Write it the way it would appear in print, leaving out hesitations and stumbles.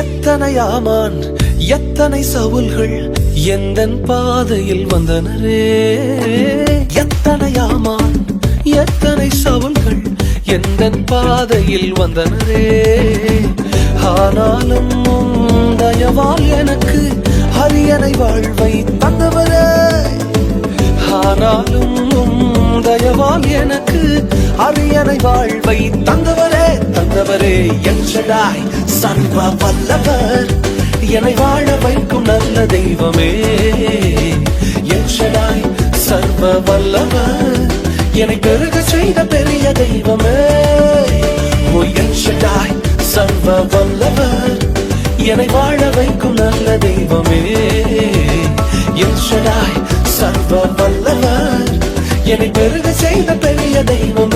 எத்தனை ஆமான் எத்தனை சவுல்கள் எந்தன் பாதையில் வந்தனரே. எத்தனை ஆமான் எத்தனை சவுல்கள் எந்தன் பாதையில் வந்தனரே. ஆனாலும் தயவால் எனக்கு அரியணை வாழ்வை தந்தவரே. ஆனாலும் தயவால் எனக்கு அரியணை வாழ்வை தந்தவரே. தந்தவரே எல் ஷடாய் சர்வ வல்லவர், என்னை வாழ வைக்கும் நல்ல தெய்வமே. எல் ஷடாய் சர்வ வல்லவர், என்னை பெருக செய்த பெரிய தெய்வமே. ஓ எல் ஷடாய் சர்வ வல்லவர், என்னை வாழ வைக்கும் நல்ல தெய்வமே. எல் ஷடாய் சர்வ வல்லவர், என்னை பெருக செய்த பெரிய தெய்வமே.